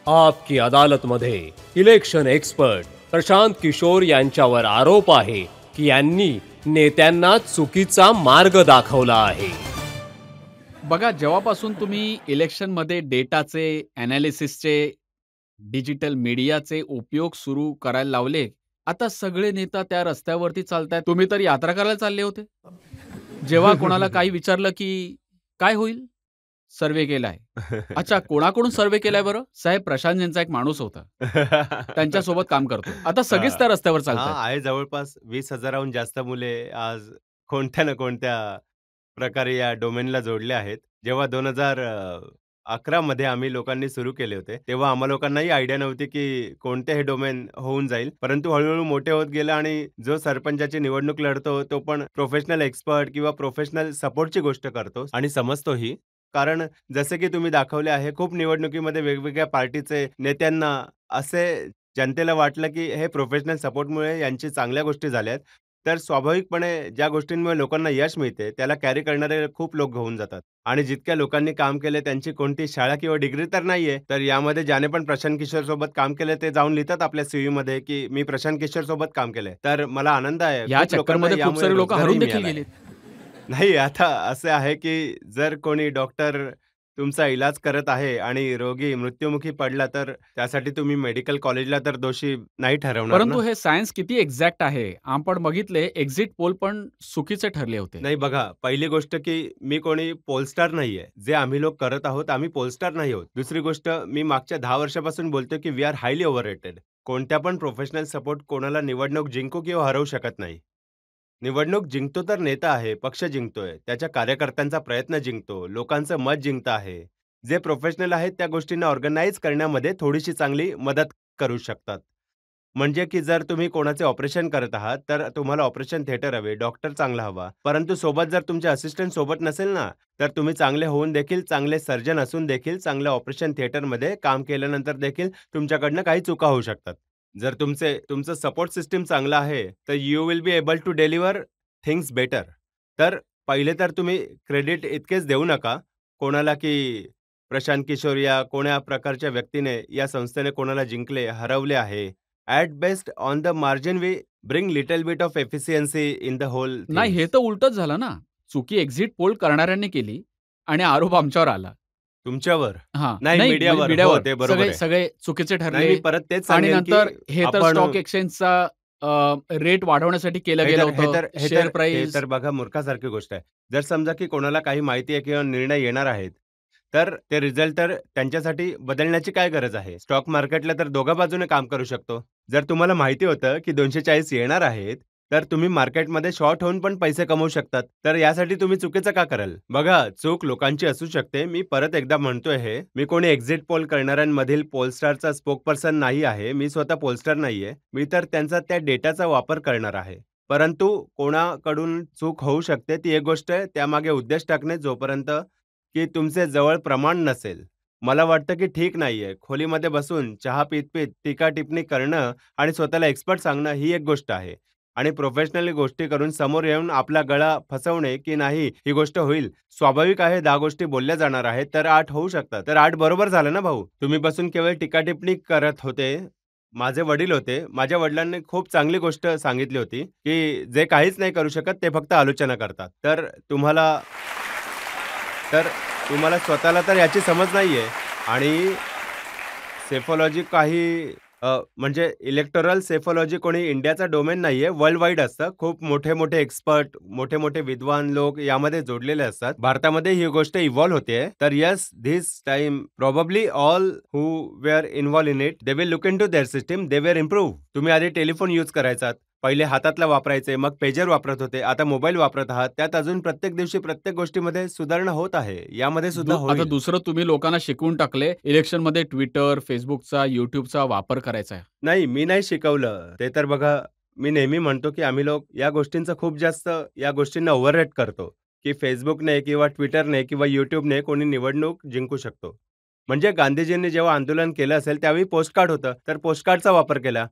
आपकी अदालतमध्ये election expert Prashant Kishor यांच्यावर आरोप आहे की यांनी नेत्यांना चुकीचा मार्ग दाखवला आहे. बघा, जेव्हापासून तुम्ही इलेक्शनमध्ये डेटाचे, ॲनालिसिसचे, डिजिटल मीडियाचे उपयोग सुरू करायला लावले, आता सगळे नेता त्या रस्त्यावरती चालतायत. तुम्ही तर यात्रा करायला चालले होते. जेव्हा कोणाला काही विचारलं की काय होईल? सर्व्हे केलाय. अच्छा, कोणाकडून सर्व्हे केलाय बरं? साहेब, प्रशांत एक माणूस होता. त्यांच्यासोबत काम करतो. आता सगळेच त्या रस्त्यावर चालतायत. आहे जवळपास 20,000हून जास्त मुले आज कोणत्या ना कोणत्या प्रकारे या डोमेनला जोडले आहेत. जेव्हा 2011 मध्ये आम्ही लोकांनी सुरू केले होते, तेव्हा आम्हा लोकांनाही आयडिया नव्हती की कोणते हे डोमेन होऊन जाईल. परंतु हळू मोठे होत गेलं आणि जो सरपंचाची निवडणूक लढतो, तो पण प्रोफेशनल एक्सपर्ट किंवा प्रोफेशनल सपोर्टची गोष्ट करतो आणि समजतोही. कारण जसे की तुम्ही दाखवले आहे, खूप निवडणुकीमध्ये वेगवेगळ्या पार्टीचे नेत्यांना असे जनतेला वाटलं की हे प्रोफेशनल सपोर्टमुळे यांची चांगल्या गोष्टी झाल्यात. तर स्वाभाविकपणे ज्या गोष्टींमुळे लोकांना यश मिळते, त्याला कॅरी करणारे खूप लोक होऊन जातात. आणि जितक्या लोकांनी काम केले त्यांची कोणती शाळा किंवा डिग्री तर नाहीये. तर यामध्ये ज्याने पण प्रशांत किशोरसोबत काम केलं ते जाऊन लिहितात आपल्या सीव्हीमध्ये की मी प्रशांत किशोरसोबत काम केलंय. तर मला आनंद आहे. या खूप लोकांना चक्करमध्ये खूप यामुळे सारे लोक रोजगारही हरून देखील मिळाला आहे. गेलेत. नाही, आता असं आहे की जर कोणी डॉक्टर तुमचा इलाज करत आहे आणि रोगी मृत्युमुखी पडला, तर त्यासाठी तुम्ही मेडिकल कॉलेजला तर दोषी नाही ठरवणार ना. परंतु हे सायन्स किती एक्झॅक्ट आहे. आपण बघितले एक्झिट पोल पण चुकीचे ठरले होते. नाही बघा, पहिली गोष्ट की मी कोणी पोलस्टार नाहीये. जे आम्ही लोक करत आहोत, आम्ही पोलस्टार नाही आहोत. दुसरी गोष्ट, मी मागच्या 10 वर्षापासून बोलतोय की वी आर हायली ओव्हररेटेड. कोणत्या पण प्रोफेशनल सपोर्ट कोणाला निवडणूक जिंकू किंवा हरवू शकत नाही. निवडणूक जिंकतो तर नेता आहे, पक्ष जिंकतोय, त्याच्या कार्यकर्त्यांचा प्रयत्न जिंकतो, लोकांचं मत जिंकतं आहे. जे प्रोफेशनल आहेत त्या गोष्टींना ऑर्गनाइज करण्यामध्ये थोडीशी चांगली मदत करू शकतात. म्हणजे की जर तुम्ही कोणाचे ऑपरेशन करत आहात, तर तुम्हाला ऑपरेशन थिएटर हवे, डॉक्टर चांगला हवा. परंतु सोबत जर तुमचे असिस्टंट सोबत नसेल ना, तर तुम्ही चांगले होऊन देखील, चांगले सर्जन असून देखील, चांगल्या ऑपरेशन थिएटरमध्ये काम केल्यानंतर देखील तुमच्याकडनं काही चुका होऊ शकतात. जर तुमचं सपोर्ट सिस्टम चांगलं आहे, तर you will be able to deliver things better. तर पहिले तर तुम्ही क्रेडिट इतकेच देऊ नका कोणाला, की प्रशांत किशोर या कोण्या प्रकारच्या व्यक्तीने या संस्थेने कोणाला जिंकले, हरवले आहे. At best on the margin we bring little bit of efficiency in the whole नाही, हे थिंग्स. तर उलटच झालं ना. चुकी एक्झिट पोल करणाऱ्यांनी केली आणि आरोप आमच्यावर आला. तुमच्यावर? हां. नाही, नाही, मीडियावर. हो, मीडियावर ते बरोबर सगळे आहे. सगळे चुकीचे नाही, मी ठरले परत तेच आणि सांगेन, की नंतर हे तर आपण स्टॉक एक्सचेंजचा रेट वाढवण्यासाठी केलं हे गेलं तर हे होतं. तर हे शेअर तर हे प्राईस तर बघा मूर्खासारखी गोष्ट आहे. जर समजा की कोणाला काही माहिती आहे किंवा निर्णय येणार आहेत, तर ते रिझल्ट तर त्यांच्यासाठी बदलण्याची काय गरज आहे? स्टॉक मार्केटला तर दोघा बाजूने काम करू शकतो. जर तुम्हाला माहिती होतं की 240 येणार आहेत, तर तुम्ही मार्केटमध्ये शॉर्ट होऊन पण पैसे कमवू शकतात. तर यासाठी तुम्ही चुकीचं का कराल? बघा, चूक लोकांची असू शकते. मी परत एकदा म्हणतोय हे. मी कोणी एक्झिट पोल करणाऱ्यांमधील पोलस्टारचा स्पोकपर्सन नाही आहे. मी स्वतः पोलस्टार नाहीये. मी तर त्यांचा त्या डेटाचा वापर करणार आहे. परंतु कोणाकडून चूक होऊ शकते ती एक गोष्ट आहे. त्यामागे उद्देश टाकणे जोपर्यंत की तुमचे जवळ प्रमाण नसेल. मला वाटतं की ठीक नाहीये. खोलीमध्ये बसून चहा पीत-पीत टीका-टिप्पणी करणं आणि स्वतःला एक्सपर्ट सांगणं ही एक गोष्ट आहे. आणि प्रोफेशनली गोष्टी करून समोर येऊन आपला गळा फसवणे की नाही ही गोष्ट होईल. स्वाभाविक आहे 10 गोष्टी बोलल्या जाणार आहेत, तर 8 होऊ शकतात. तर 8 बरोबर झालं ना भाऊ. तुम्ही बसून केवळ टीका-टिप्पणी करत होते. माझे वडील होते. माझ्या वडिलांनी खूप चांगली गोष्ट सांगितली होती, की जे काहीच नाही करू शकत ते फक्त आलोचना करतात. तर तुम्हाला स्वतःला तर याची समज नाहीये आणि सेफॉलॉजी काही म्हणजे इलेक्टोरल सेफॉलॉजी कोणी इंडियाचा डोमेन नाहीये, वर्ल्ड वाईड असतं. खूप मोठे-मोठे एक्सपर्ट, मोठे-मोठे विद्वान लोक यामध्ये जोडलेले असतात. भारतामध्ये ही गोष्ट इव्हॉल्व होतेय. तर yes, this time probably all who were involved in it, they will look into their system, they will improve. तुम्ही आधी टेलिफोन यूज करायचात. पहिले हातातला वापरायचे, मग पेजर वापरत होते. आता मोबाईल वापरत आहात. त्यात अजून प्रत्येक दिवशी प्रत्येक गोष्टीमध्ये सुधारणा होत आहे. यामध्ये सुद्धा आता होईल. दुसरं तुम्ही लोकांना शिकवून टाकले, इलेक्शनमध्ये Twitter, Facebookचा, YouTubeचा वापर करायचा आहे. नाही, मी नाही शिकवलं. ते तर बघा, मी नेहमी म्हणतो, की आम्ही लोक या गोष्टींचा खूप जास्त या गोष्टींना ओव्हररेट करतो, की Facebookने किंवा Twitterने किंवा YouTubeने कोणी निवडणूक जिंकू शकतो. म्हणजे गांधीजींनी जेव्हा आंदोलन केलं असेल, त्यावेळी पोस्टकार्ड होतं, तर पोस्टकार्डचा वापर केला.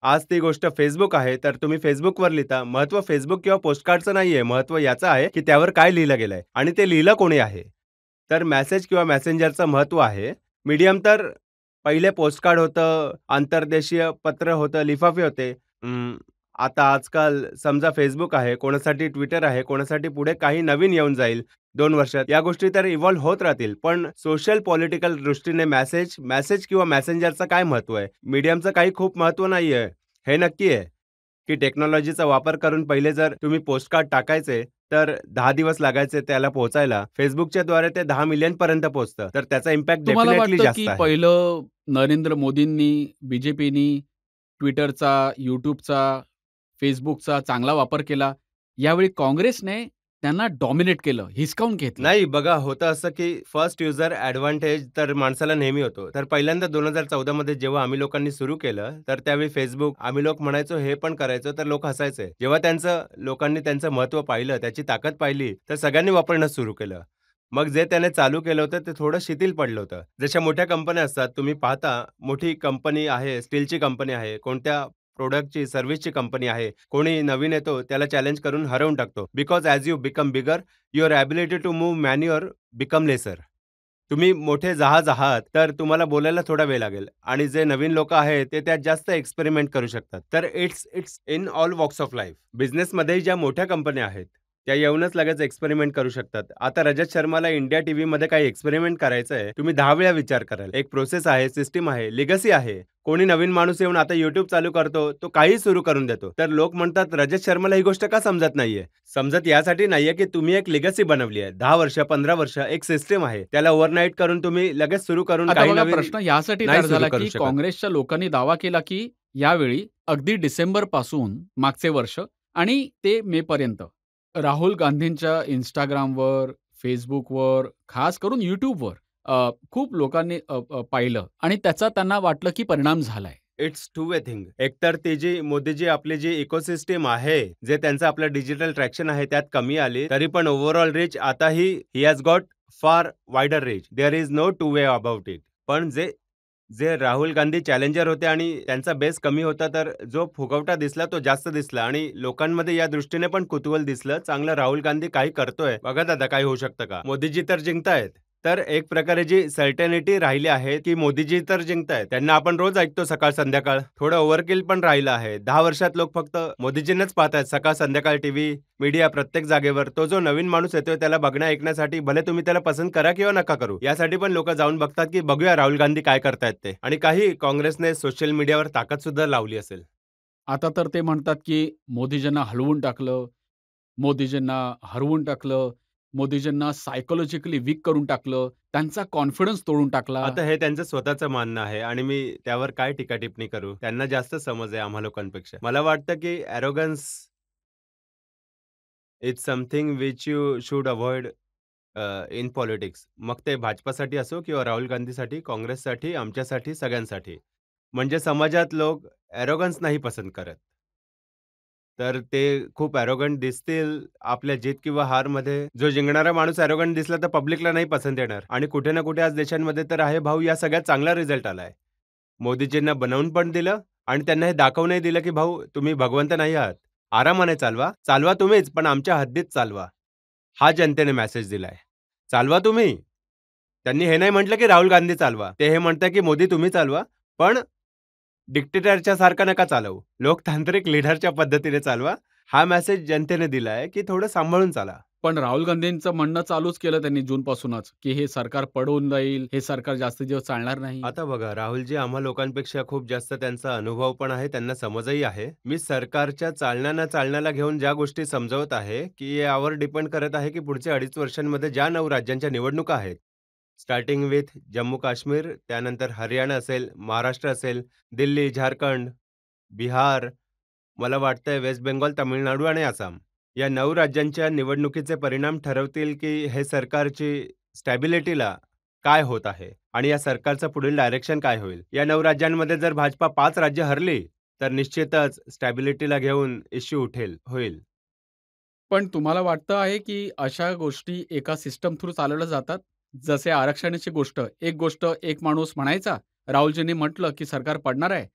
आज ती गोष्ट Facebook आहे, तर तुम्ही Facebookवर लिहिता. महत्त्व Facebook किंवा पोस्टकार्डचं नाहीये. महत्त्व याचं आहे, की त्यावर काय लिहिलं गेलंय आणि ते लिहिलं कोणी आहे. तर मेसेज किंवा मेसेंजरचं महत्त्व आहे. मीडियम तर पहिले पोस्टकार्ड होतं, अंतर्देशीय पत्र होतं, लिफाफे होते. आता आजकाल समजा Facebook आहे, कोणासाठी Twitter आहे, कोणासाठी पुढे काही नवीन येऊन जाईल 2 वर्षात. या गोष्टी तर इव्हॉल्व होत राहतील. पण सोशल पॉलिटिकल दृष्टीने मेसेज किंवा मेसेंजरचं काय महत्त्व आहे? मीडियमचं काही खूप महत्त्व नाहीये. हे नक्की आहे, की टेक्नॉलॉजीचा वापर करून पहिले जर तुम्ही पोस्टकार्ड टाकायचे, तर 10 दिवस लागायचे त्याला पोहोचायला. Facebookच्याद्वारे ते 10 मिलियन पर्यंत पोहोचतं. तर त्याचा इम्पॅक्ट तुम्हाला डेफिनेटली वाटतं जास्त की आहे. पहिलं नरेंद्र मोदींनी, बीजेपीनी Twitterचा, YouTubeचा, Facebookचा चांगला वापर केला. यावेळी काँग्रेसने त्यांना डॉमिनेट केलं, हिसकावून घेतलं. नाही बघा, होतं असं की फर्स्ट युजर ॲडव्हांटेज तर माणसाला नेहमी होतो. तर पहिल्यांदा 2014 मध्ये जेव्हा आम्ही लोकांनी सुरू केलं, तर त्यावेळी Facebook आम्ही लोक म्हणायचो, हे पण करायचो, तर लोक हसायचे. जेव्हा लोकांनी त्यांचं महत्त्व पाहिलं, त्याची ताकद पाहिली, तर सगळ्यांनी वापरणं सुरू केलं. मग जे त्याने चालू केलं होतं, ते थोडं शिथिल पडलं होतं. जशा मोठ्या कंपन्या असतात, तुम्ही पाहता मोठी कंपनी आहे, स्टीलची कंपनी आहे, कोणत्या प्रॉडक्टची, सर्व्हिसची कंपनी आहे. कोणी नवीन येतो, त्याला चॅलेंज करून हरवून टाकतो. Because as you become bigger, your ability to move manoeuvre become lesser. तुम्ही मोठे जहाज आहात, तर तुम्हाला बोलायला थोडा वेळ लागेल आणि जे नवीन लोकं आहेत, ते त्यात जास्त एक्सपेरिमेंट करू शकतात. तर it's in all walks of life. बिझनेसमध्येही ज्या मोठ्या कंपन्या आहेत, त्या येऊनच लगेच एक्सपेरिमेंट करू शकतात. आता रजत शर्माला इंडिया टीव्हीमध्ये काही एक्सपेरिमेंट करायचं आहे, तुम्ही 10 वेळा विचार कराल. एक प्रोसेस आहे, सिस्टम आहे, लिगसी आहे. कोणी नवीन माणूस येऊन आता YouTube चालू करतो, तो काहीही सुरू करून देतो. तर लोक म्हणतात, रजत शर्माला ही गोष्ट का समजत नाहीये? समजत यासाठी नाहीये, की तुम्ही एक लिगसी बनवली आहे. 10 वर्ष, 15 वर्ष एक सिस्टम आहे. त्याला ओव्हरनाईट करून तुम्ही लगेच सुरू करून आता काही बघा नवीन प्रश्न यासाठी नाही तयार सुरू झाला, करू की शकत. काँग्रेसच्या लोकांनी दावा केला, की यावेळी अगदी डिसेंबरपासून मागचे वर्ष आणि ते मेपर्यंत राहुल गांधींच्या Instagramवर, Facebookवर, खास करून YouTubeवर खूप लोकांनी पाहिलं आणि त्याचा त्यांना वाटलं, की परिणाम झालाय. It's two way thing. एकतर ती जी मोदीजी आपली जी इकोसिस्टम आहे, जे त्यांचं आपलं डिजिटल ट्रॅक्शन आहे, त्यात कमी आली. तरी पण ओव्हरऑल रीच आताही he has got far wider reach. There is no two way about it. पण जे जे राहुल गांधी चॅलेंजर होते आणि त्यांचा बेस कमी होता, तर जो फुगवटा दिसला तो जास्त दिसला आणि लोकांमध्ये या दृष्टीने पण कुतूहल दिसलं. चांगलं राहुल गांधी काही करतोय. बघा दादा काही होऊ शकतं का? मोदीजी तर जिंकतायत. तर एक प्रकारे जी सर्टेनिटी राहिली आहे, की मोदीजी तर जिंकतायत. त्यांना आपण रोज ऐकतो सकाळ-संध्याकाळ. थोडं ओव्हरकिल पण राहिलं आहे. 10 वर्षात लोक फक्त मोदीजींनाच पाहतायत. सकाळ-संध्याकाळ टीव्ही, मीडिया प्रत्येक जागेवर. तो जो नवीन माणूस येतोय त्याला बघण्या ऐकण्यासाठी भले तुम्ही त्याला पसंत करा किंवा नका करू. यासाठी पण लोकं जाऊन बघतात, की बघूया राहुल गांधी काय करतायत ते. आणि काही काँग्रेसने सोशल मीडियावर ताकद सुद्धा लावली असेल. आता तर ते म्हणतात, की मोदीजींना हलवून टाकलं, मोदीजींना हरवून टाकलं, मोदीजींना सायकॉलॉजिकली वीक करून टाकलं, त्यांचा कॉन्फिडन्स तोडून टाकला. आता हे त्यांचं स्वतःचं मानणं आहे आणि मी त्यावर काय टीका-टिप्पणी करू? त्यांना जास्त समज आहे आम्हा लोकांपेक्षा. मला वाटतं, की arrogance is something which you should avoid in politics. मग ते भाजपासाठी असो किंवा राहुल गांधीसाठी, काँग्रेससाठी, आमच्यासाठी, सगळ्यांसाठी. म्हणजे समाजात लोक ॲरोगन्स नाही पसंत करत. तर ते खूप ॲरोगंट दिसतील आपल्या जीत किंवा हारमध्ये. जो जिंकणारा माणूस ॲरोगंट दिसला तर पब्लिकला नाही पसंत येणार. आणि कुठे ना कुठे आज देशांमध्ये तर आहे भाऊ, या सगळ्यात चांगला रिझल्ट आलाय. मोदीजींना बनवून पण दिलं आणि त्यांना हे दाखवूनही दिलं, की भाऊ तुम्ही भगवंत नाही आहात. आरामाने चालवा. चालवा तुम्हीच, पण आमच्या हद्दीत चालवा. हा जनतेने मेसेज दिलाय. चालवा तुम्ही. त्यांनी हे नाही म्हटलं, की राहुल गांधी चालवा. ते हे म्हणताय, की मोदी तुम्ही चालवा, पण डिक्टेटरच्या सारखं नका चालवू. लोकतांत्रिक लीडरच्या पद्धतीने चालवा. हा मेसेज जनतेने दिलाय, की थोडं सांभाळून चाला. पण राहुल गांधींचं म्हणणं चालूच केलं त्यांनी जूनपासूनच, की हे सरकार पडून जाईल, हे सरकार जास्त दिवस चालणार नाही. आता बघा, राहुलजी आम्हा लोकांपेक्षा खूप जास्त त्यांचा अनुभव पण आहे, त्यांना समजही आहे. मी सरकारच्या चालण्या न चालण्याला घेऊन ज्या गोष्टी समजावत आहे, की यावर डिपेंड करत आहे, की पुढच्या 2.5 वर्षांमध्ये ज्या 9 राज्यांच्या निवडणुका आहेत, स्टार्टिंग विथ जम्मू-काश्मीर, त्यानंतर हरियाणा असेल, महाराष्ट्र असेल, दिल्ली, झारखंड, बिहार, मला वाटतंय वेस्ट बेंगॉल, तामिळनाडू आणि आसाम. या 9 राज्यांच्या निवडणुकीचे परिणाम ठरवतील, की हे सरकारची स्टॅबिलिटीला काय होत आहे आणि या सरकारचं पुढील डायरेक्शन काय होईल. या 9 राज्यांमध्ये जर भाजपा 5 राज्य हरली, तर निश्चितच स्टॅबिलिटीला घेऊन इश्यू होईल. पण तुम्हाला वाटतं आहे, की अशा गोष्टी एका सिस्टम थ्रू चालवल्या जातात? जसे आरक्षणाची गोष्ट, एक गोष्ट एक माणूस म्हणायचा, राहुलजींनी म्हटलं, की सरकार पडणार आहे.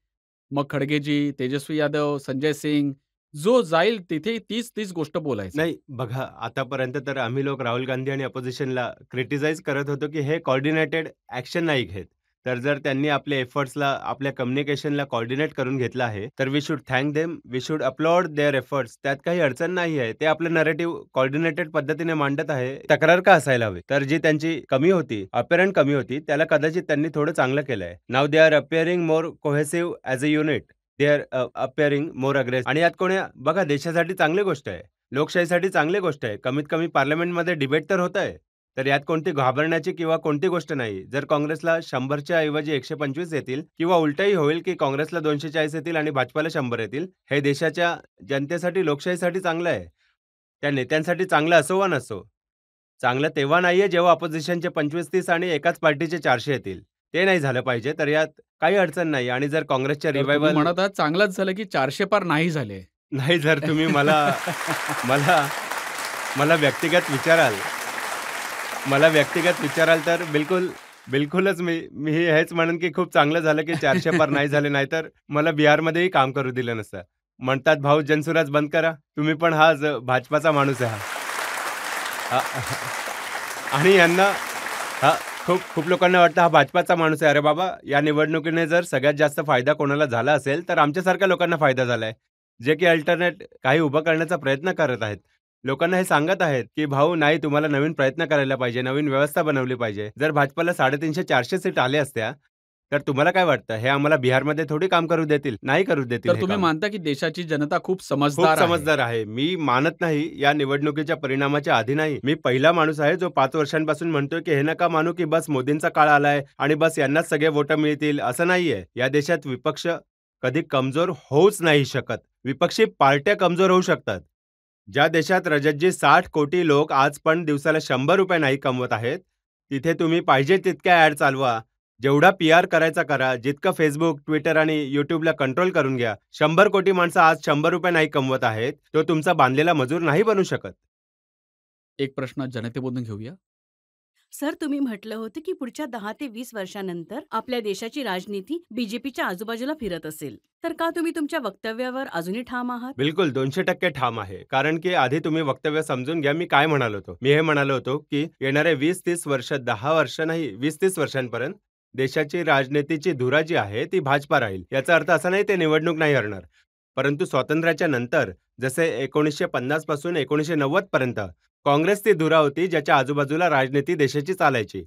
मग खडगेजी, तेजस्वी यादव, संजय सिंग, जो जाईल तिथे तीच गोष्ट बोलायचा. नाही, बघा आतापर्यंत तर आम्ही लोक राहुल गांधी आणि अपोझिशनला क्रिटिसाइज करत होतो, की हे कोऑर्डिनेटेड ॲक्शन नाही घेत. तर जर त्यांनी आपल्या एफर्ट्सला, आपल्या कम्युनिकेशनला कोऑर्डिनेट करून घेतलं आहे, तर we should thank them, we should applaud their efforts. त्यात काही अडचण नाही आहे. ते आपलं नरेटिव्ह कोऑर्डिनेटेड पद्धतीने मांडत आहे. तक्रार का असायला हवी? तर जी त्यांची कमी होती, अपीअरंट कमी होती, त्याला कदाचित त्यांनी थोडं चांगलं केलंय. Now they are appearing more cohesive as a unit. They are appearing more aggressive. आणि यात कोणी बघा, देशासाठी चांगली गोष्ट आहे. लोकशाहीसाठी चांगली गोष्ट आहे. कमीत कमी पार्लमेंटमध्ये डिबेट तर होत आहे. तर यात कोणती घाबरण्याची किंवा कोणती गोष्ट नाही. जर काँग्रेसला 100च्या ऐवजी 125 येतील किंवा उलटंही होईल, की काँग्रेसला 240 येतील आणि भाजपाला 100 येतील. हे देशाच्या जनतेसाठी, लोकशाहीसाठी चांगलं आहे. त्या नेत्यांसाठी चांगलं असो वा नसो. चांगलं तेव्हा नाहीये जेव्हा अपोझिशनचे 25-30 आणि एकाच पार्टीचे 400 येतील. ते नाही झालं पाहिजे. तर यात काही अडचण नाही. आणि जर काँग्रेसच्या तर तुम्ही रिवायवल म्हणत आहात चांगलंच झालं की 400 पार नाही झाले. नाही, जर तुम्ही मला मला मला व्यक्तिगत विचाराल तर बिलकुलच मी हेच म्हणेन की खूप चांगलं झालं की 400 पार नाही झाले, नाहीतर मला बिहारमध्येही काम करू दिलं नसतं. म्हणतात, भाऊ जनसुराज बंद करा. तुम्ही पण हा भाजपाचा माणूस आहे हा. आणि यांना खूप खूप लोकांना वाटतं हा भाजपाचा माणूस आहे. अरे बाबा, या निवडणुकीने जर सगळ्यात जास्त फायदा कोणाला झाला असेल तर आमच्यासारख्या लोकांना फायदा झालाय, जे की अल्टरनेट काही उभं करण्याचा प्रयत्न करत आहेत. लोकांना हे सांगत आहेत, की भाऊ नाही, तुम्हाला नवीन प्रयत्न करायला पाहिजे, नवीन व्यवस्था बनवली पाहिजे. जर भाजपाला 350-400 सीट आल्या असत्या, तर तुम्हाला काय वाटतं, हे आम्हाला बिहारमध्ये थोडी काम करू देतील? नाही करू देतील तर हे तुम्ही काम. मानता की देशाची जनता खूप खूप समजदार आहे. समजदार आहे. मी मानत नाही, या निवडणुकीच्या परिणामाच्या आधी नाही. मी पहिला माणूस आहे जो 5 वर्षांपासून म्हणतोय, की हे नका मानू, की बस मोदींचा काळ आलाय आणि बस यांनाच सगळे वोटं मिळतील. असं नाहीये. या देशात विपक्ष कधी कमजोर होऊच नाही शकत. विपक्षी पार्ट्या कमजोर होऊ शकतात. ज्या देशात रजतजी 60 कोटी लोक आज पण दिवसाला ₹100 नाही कमवत आहेत, तिथे तुम्ही पाहिजे तितक्या ॲड चालवा. जेवढा पी-आर करायचा करा. जितकं Facebook, Twitter आणि YouTubeला कंट्रोल करून घ्या. 100 कोटी माणसं आज ₹100 नाही कमवत आहेत. तो तुमचा बांधलेला मजूर नाही बनू शकत. एक प्रश्न जनतेमधून घेऊया. सर, तुम्ही म्हटलं होतं की पुढच्या 10 ते 20 वर्षानंतर आपल्या देशाची राजनीती बीजेपीच्या आजूबाजूला फिरत असेल. तर का तुम्ही तुमच्या वक्तव्यावर अजूनही ठाम आहात? बिलकुल 200% ठाम आहे. कारण की आधी तुम्ही वक्तव्य समजून घ्या, मी काय म्हणालो होतो. मी हे म्हणालो होतो, की येणारे 20-30 वर्ष, 10 वर्ष नाही, 20-30 वर्षांपर्यंत देशाची राजनीतीची धुरा जी आहे ती भाजपा राहील. याचा अर्थ असा नाही ते निवडणूक नाही हरणार. परंतु स्वातंत्र्याच्या नंतर जसे 1950 पासून 1990 पर्यंत काँग्रेस ती धुरा होती, ज्याच्या आजूबाजूला राजनीती देशाची चालायची.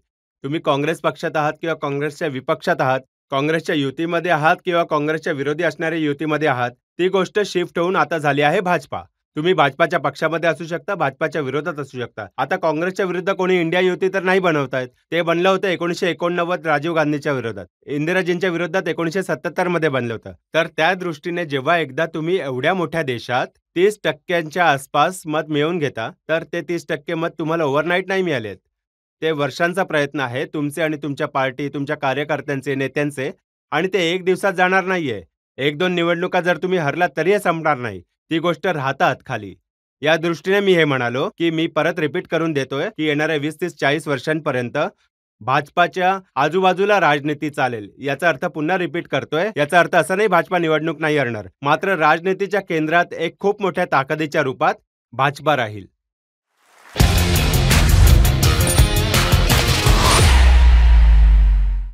तुम्ही काँग्रेस पक्षात आहात किंवा काँग्रेसच्या विपक्षात आहात, काँग्रेसच्या युतीमध्ये आहात किंवा काँग्रेसच्या विरोधी असणाऱ्या युतीमध्ये आहात, ती गोष्ट शिफ्ट होऊन आता झाली आहे भाजपा. तुम्ही भाजपाच्या पक्षामध्ये असू शकता, भाजपाच्या विरोधात असू शकता. आता काँग्रेसच्या विरुद्ध कोणी इंडिया युती तर नाही बनवतायत. ते बनलं होतं 1989 राजीव गांधीच्या विरोधात. इंदिराजींच्या विरोधात 1977 मध्ये बनलं होतं. तर त्या दृष्टीने जेव्हा एकदा तुम्ही एवढ्या मोठ्या देशात 30% आसपास मत मिळवून घेता, तर ते 30% मत तुम्हाला ओव्हरनाईट नाही मिळालेत. ते वर्षांचा प्रयत्न आहे तुमचे आणि तुमच्या पार्टी, तुमच्या कार्यकर्त्यांचे, नेत्यांचे, आणि ते एक दिवसात जाणार नाहीये. 1-2 निवडणुका जर तुम्ही हरलात तरी हे संपणार नाही. ती गोष्ट राहतात खाली. या दृष्टीने मी हे म्हणालो, की मी परत रिपीट करून देतोय, की येणाऱ्या 20-30-40 वर्षांपर्यंत भाजपाच्या आजूबाजूला राजनीती चालेल. याचा अर्थ पुन्हा रिपीट करतोय, याचा अर्थ असा नाही भाजपा निवडणूक नाही हरणार. मात्र राजनीतीच्या केंद्रात एक खूप मोठ्या ताकदीच्या रूपात भाजपा राहील.